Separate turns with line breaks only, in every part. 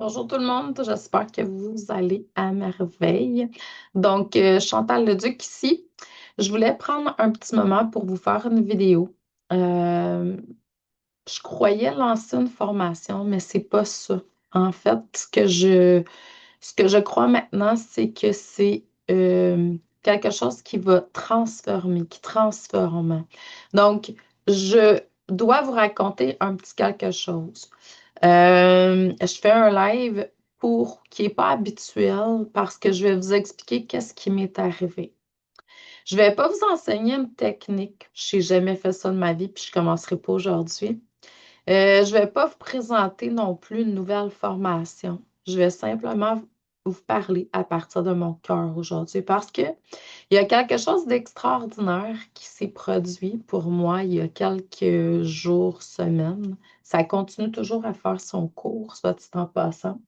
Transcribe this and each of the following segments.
Bonjour tout le monde, j'espère que vous allez à merveille. Donc, Chantal Leduc ici. Je voulais prendre un petit moment pour vous faire une vidéo. Euh, je croyais lancer une formation, mais c'est pas ça. En fait, ce que je crois maintenant, c'est que c'est quelque chose qui va transformer, qui transforme. Donc, je dois vous raconter un petit quelque chose. Je fais un live qui n'est pas habituel parce que je vais vous expliquer qu'est-ce qui m'est arrivé. Je ne vais pas vous enseigner une technique. Je n'ai jamais fait ça de ma vie, puis je ne commencerai pas aujourd'hui. Je ne vais pas vous présenter non plus une nouvelle formation. Je vais simplement vous parler à partir de mon cœur aujourd'hui parce que il y a quelque chose d'extraordinaire qui s'est produit pour moi il y a quelques jours, semaines. Ça continue toujours à faire son cours, soit dit en passant.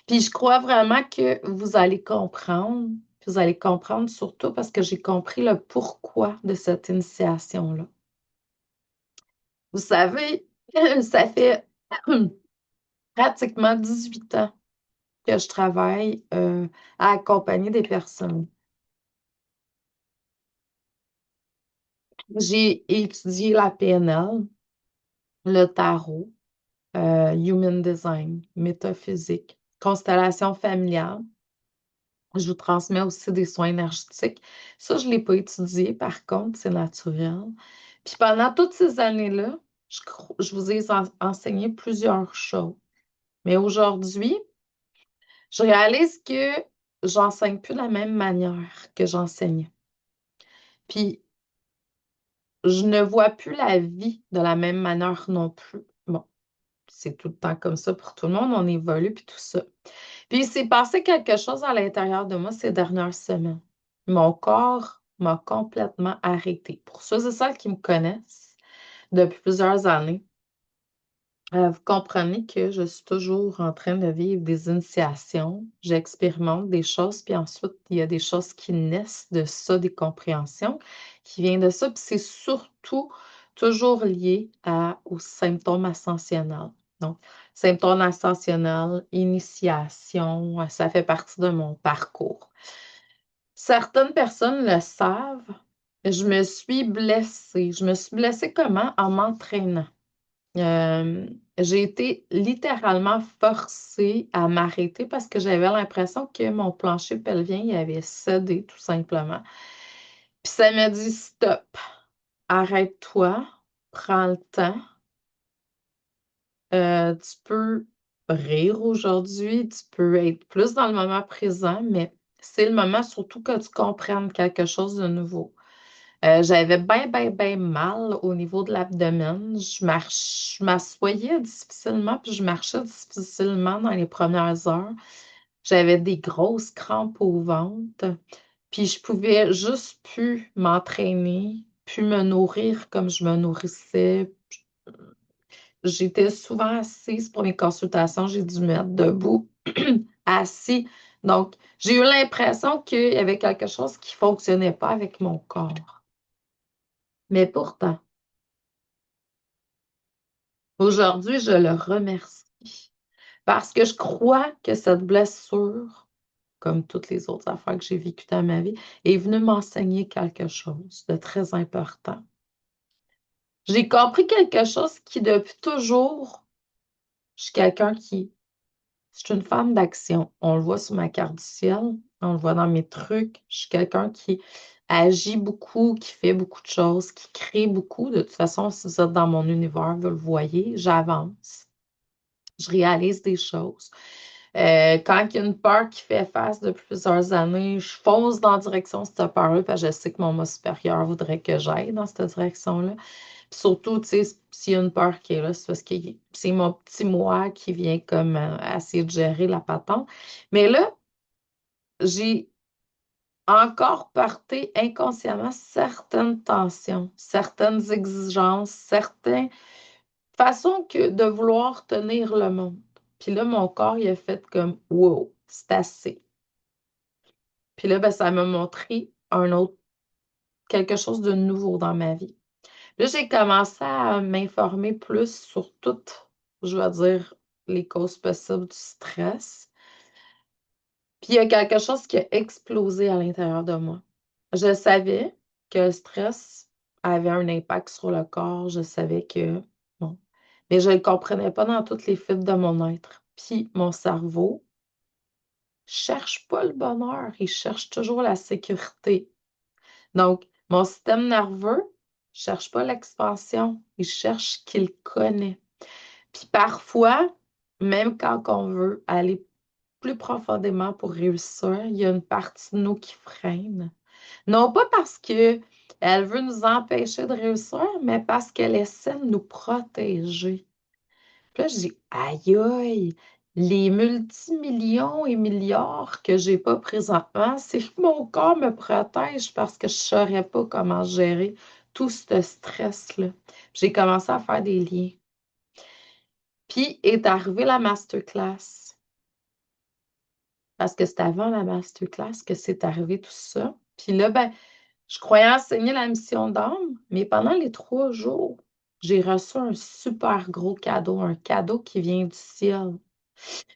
Puis je crois vraiment que vous allez comprendre. Puis vous allez comprendre surtout parce que j'ai compris le pourquoi de cette initiation-là. Vous savez, ça fait pratiquement 18 ans que je travaille à accompagner des personnes. J'ai étudié la PNL, le tarot, Human Design, métaphysique, constellation familiale. Je vous transmets aussi des soins énergétiques. Ça, je ne l'ai pas étudié, par contre, c'est naturel. Puis pendant toutes ces années-là, je vous ai enseigné plusieurs choses. Mais aujourd'hui, je réalise que j'enseigne plus de la même manière que j'enseignais. Puis je ne vois plus la vie de la même manière non plus. Bon, c'est tout le temps comme ça pour tout le monde, on évolue puis tout ça. Puis il s'est passé quelque chose à l'intérieur de moi ces dernières semaines. Mon corps m'a complètement arrêté. Pour ceux et celles qui me connaissent depuis plusieurs années, vous comprenez que je suis toujours en train de vivre des initiations. J'expérimente des choses, puis ensuite, il y a des choses qui naissent de ça, des compréhensions qui viennent de ça. Puis c'est surtout toujours lié aux symptômes ascensionnels. Donc, symptômes ascensionnels, initiation, ça fait partie de mon parcours. Certaines personnes le savent. Je me suis blessée. Je me suis blessée comment? En m'entraînant. Euh, j'ai été littéralement forcée à m'arrêter parce que j'avais l'impression que mon plancher pelvien il avait cédé tout simplement. Puis ça m'a dit stop, arrête-toi, prends le temps. Tu peux rire aujourd'hui, tu peux être plus dans le moment présent, mais c'est le moment surtout que tu comprennes quelque chose de nouveau. J'avais bien, bien, bien mal au niveau de l'abdomen. Je m'assoyais difficilement, puis je marchais difficilement dans les premières heures. J'avais des grosses crampes au ventre, puis je pouvais juste plus m'entraîner, plus me nourrir comme je me nourrissais. J'étais souvent assise pour les consultations, j'ai dû me mettre debout, assis. Donc, j'ai eu l'impression qu'il y avait quelque chose qui ne fonctionnait pas avec mon corps. Mais pourtant, aujourd'hui, je le remercie parce que je crois que cette blessure, comme toutes les autres affaires que j'ai vécues dans ma vie, est venue m'enseigner quelque chose de très important. J'ai compris quelque chose qui, depuis toujours, je suis quelqu'un qui, je suis une femme d'action. On le voit sur ma carte du ciel, on le voit dans mes trucs. Je suis quelqu'un qui agit beaucoup, qui fait beaucoup de choses, qui crée beaucoup. De toute façon, si vous êtes dans mon univers, vous le voyez, j'avance. Je réalise des choses. Quand il y a une peur qui fait face depuis plusieurs années, je fonce dans la direction de cette peur-là, parce que je sais que mon moi supérieur voudrait que j'aille dans cette direction-là. Puis surtout, tu sais, s'il y a une peur qui est là, c'est parce que c'est mon petit moi qui vient comme essayer de gérer la patente. Mais là, j'ai encore porté inconsciemment certaines tensions, certaines exigences, certaines façon que de vouloir tenir le monde. Puis là, mon corps, il a fait comme wow, c'est assez. Puis là, ben, ça m'a montré quelque chose de nouveau dans ma vie. Là, j'ai commencé à m'informer plus sur tout, je vais dire. les causes possibles du stress. Puis il y a quelque chose qui a explosé à l'intérieur de moi. Je savais que le stress avait un impact sur le corps. Je savais que, bon, mais je ne le comprenais pas dans toutes les fibres de mon être. Puis mon cerveau cherche pas le bonheur, il cherche toujours la sécurité. Donc, mon système nerveux cherche pas l'expansion, il cherche ce qu'il connaît. Puis parfois, même quand on veut aller plus profondément pour réussir, il y a une partie de nous qui freine. Non pas parce que elle veut nous empêcher de réussir, mais parce qu'elle essaie de nous protéger. Puis là, je dis, aïe aïe, les multimillions et milliards que j'ai pas présentement, c'est que mon corps me protège parce que je saurais pas comment gérer tout ce stress-là. J'ai commencé à faire des liens. Puis est arrivée la masterclass. Parce que c'est avant la masterclass que c'est arrivé tout ça. Puis là, ben, je croyais enseigner la mission d'âme, mais pendant les 3 jours, j'ai reçu un super gros cadeau, un cadeau qui vient du ciel.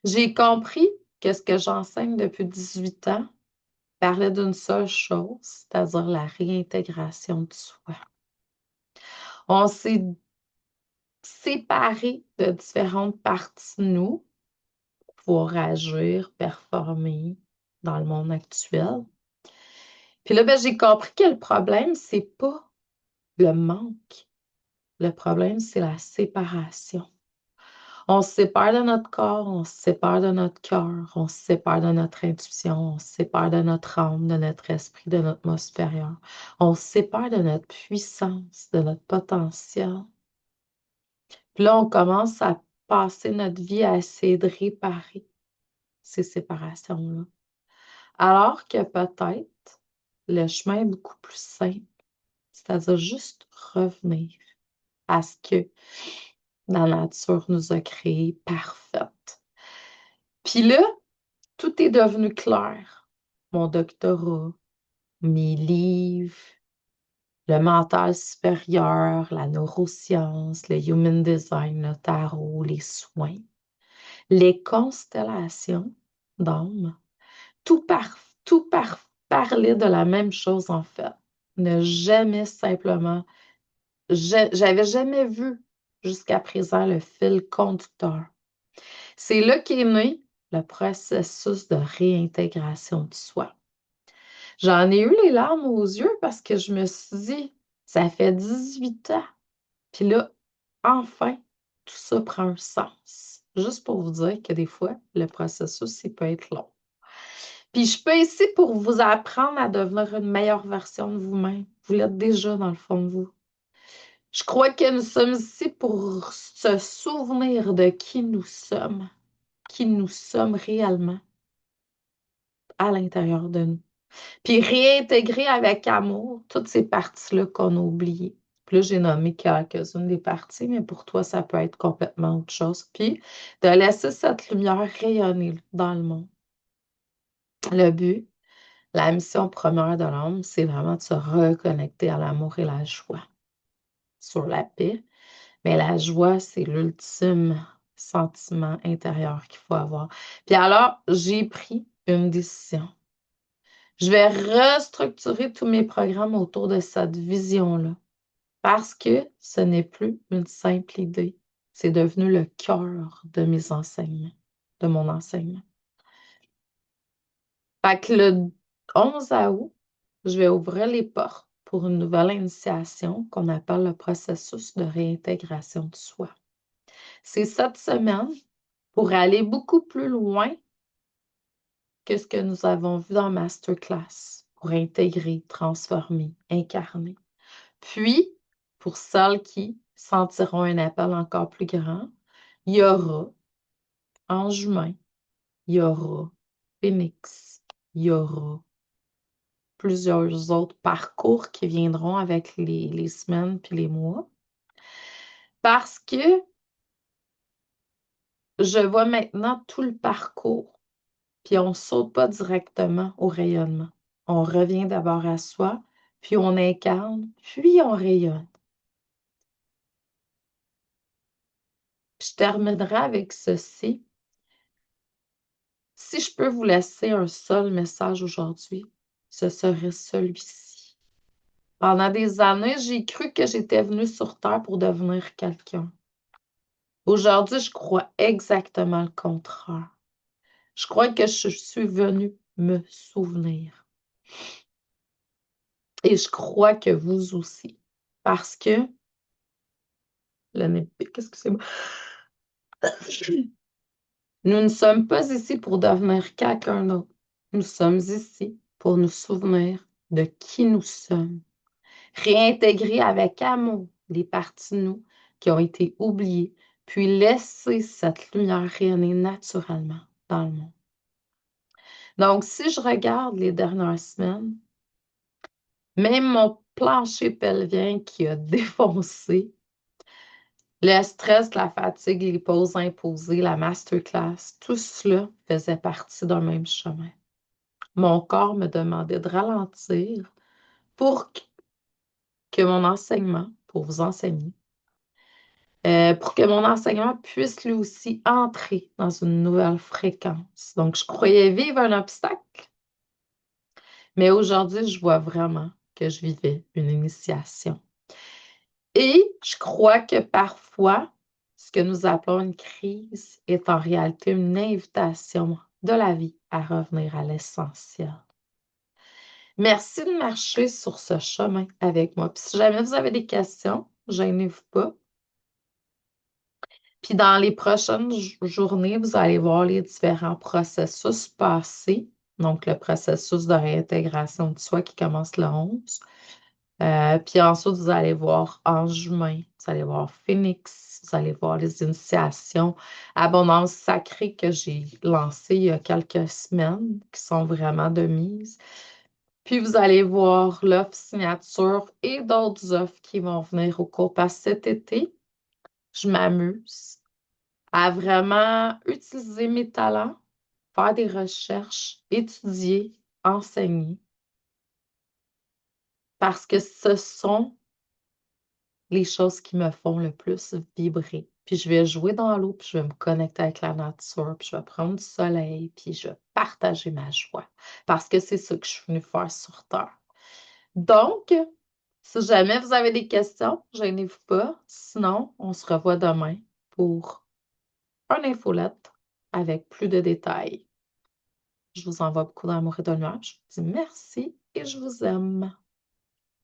J'ai compris que ce que j'enseigne depuis 18 ans parlait d'une seule chose, c'est-à-dire la réintégration de soi. On s'est séparés de différentes parties de nous pour pouvoir agir, performer dans le monde actuel. Puis là, ben, j'ai compris que le problème, c'est pas le manque. Le problème, c'est la séparation. On se sépare de notre corps, on se sépare de notre cœur, on se sépare de notre intuition, on se sépare de notre âme, de notre esprit, de notre moi supérieur. On se sépare de notre puissance, de notre potentiel. Puis là, on commence à passer notre vie à essayer de réparer ces séparations-là. Alors que peut-être le chemin est beaucoup plus simple, c'est-à-dire juste revenir à ce que la nature nous a créé parfaite. Puis là, tout est devenu clair. Mon doctorat, mes livres, le mental supérieur, la neuroscience, le human design, le tarot, les soins, les constellations d'âme, tout parler de la même chose en fait. Ne jamais simplement, j'avais jamais vu jusqu'à présent le fil conducteur. C'est là qu'est né le processus de réintégration de soi. J'en ai eu les larmes aux yeux parce que je me suis dit, ça fait 18 ans. Puis là, enfin, tout ça prend un sens. Juste pour vous dire que des fois, le processus, il peut être long. Puis je peux ici pour vous apprendre à devenir une meilleure version de vous-même. Vous l'êtes déjà dans le fond de vous. Je crois que nous sommes ici pour se souvenir de qui nous sommes réellement à l'intérieur de nous. Puis réintégrer avec amour toutes ces parties-là qu'on a oubliées. Puis là, j'ai nommé quelques-unes des parties, mais pour toi, ça peut être complètement autre chose. Puis de laisser cette lumière rayonner dans le monde. Le but, la mission première de l'homme, c'est vraiment de se reconnecter à l'amour et la joie. Sur la paix. Mais la joie, c'est l'ultime sentiment intérieur qu'il faut avoir. Puis alors, j'ai pris une décision. Je vais restructurer tous mes programmes autour de cette vision-là parce que ce n'est plus une simple idée. C'est devenu le cœur de mes enseignements, de mon enseignement. Fait que le 11 août, je vais ouvrir les portes pour une nouvelle initiation qu'on appelle le processus de réintégration de soi. C'est cette semaine pour aller beaucoup plus loin que ce que nous avons vu dans Masterclass, pour intégrer, transformer, incarner. Puis, pour celles qui sentiront un appel encore plus grand, il y aura, en juin, il y aura Phoenix, il y aura plusieurs autres parcours qui viendront avec les semaines puis les mois. Parce que je vois maintenant tout le parcours, puis on ne saute pas directement au rayonnement. On revient d'abord à soi, puis on incarne, puis on rayonne. Je terminerai avec ceci. Si je peux vous laisser un seul message aujourd'hui, ce serait celui-ci. Pendant des années, j'ai cru que j'étais venue sur Terre pour devenir quelqu'un. Aujourd'hui, je crois exactement le contraire. Je crois que je suis venue me souvenir. Et je crois que vous aussi. Parce que excusez-moi. Nous ne sommes pas ici pour devenir quelqu'un d'autre. Nous sommes ici pour nous souvenir de qui nous sommes. Réintégrer avec amour les parties de nous qui ont été oubliées, puis laisser cette lumière rayonner naturellement dans le monde. Donc, si je regarde les dernières semaines, même mon plancher pelvien qui a défoncé, le stress, la fatigue, les pauses imposées, la masterclass, tout cela faisait partie d'un même chemin. Mon corps me demandait de ralentir pour que mon enseignement, pour vous enseigner, pour que mon enseignement puisse lui aussi entrer dans une nouvelle fréquence. Donc, je croyais vivre un obstacle, mais aujourd'hui, je vois vraiment que je vivais une initiation. Et je crois que parfois, ce que nous appelons une crise est en réalité une invitation de la vie à revenir à l'essentiel. Merci de marcher sur ce chemin avec moi. Puis si jamais vous avez des questions, gênez-vous pas. Puis dans les prochaines journées, vous allez voir les différents processus passer. Donc, le processus de réintégration de soi qui commence le 11. Puis ensuite, vous allez voir Ange humain, vous allez voir Phénix, vous allez voir les initiations, Abondance sacrée que j'ai lancées il y a quelques semaines, qui sont vraiment de mise. Puis vous allez voir l'offre signature et d'autres offres qui vont venir au cours. Parce que cet été, je m'amuse à vraiment utiliser mes talents, faire des recherches, étudier, enseigner. Parce que ce sont les choses qui me font le plus vibrer. Puis je vais jouer dans l'eau, puis je vais me connecter avec la nature, puis je vais prendre du soleil, puis je vais partager ma joie. Parce que c'est ça que je suis venue faire sur Terre. Donc, si jamais vous avez des questions, gênez-vous pas. Sinon, on se revoit demain pour un infolette avec plus de détails. Je vous envoie beaucoup d'amour et de lumière. Je vous dis merci et je vous aime.